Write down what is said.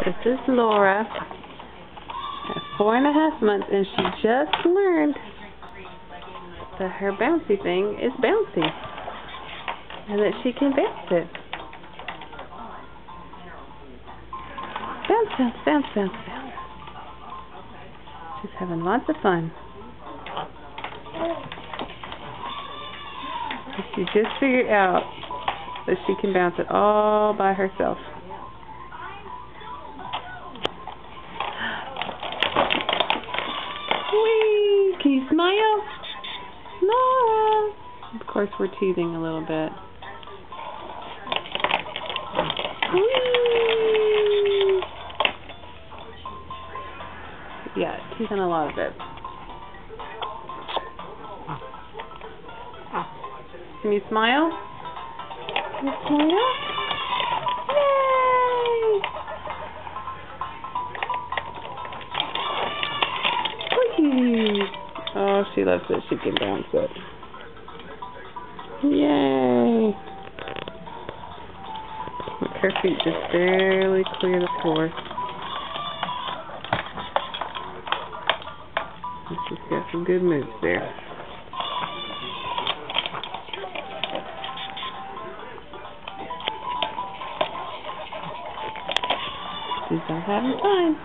This is Laura at 4.5 months, and she just learned that her bouncy thing is bouncy and that she can bounce it. Bounce, bounce, bounce, bounce, bounce. She's having lots of fun. She just figured out that she can bounce it all by herself. Whee! Can you smile? Laura! Of course, we're teething a little bit. Whee! Yeah, teething a lot of it. Can you smile? Can you smile? Yay! Oh, she loves it. She can bounce it. Yay! Her feet just barely clear the floor. And she's got some good moves there. She's having fun.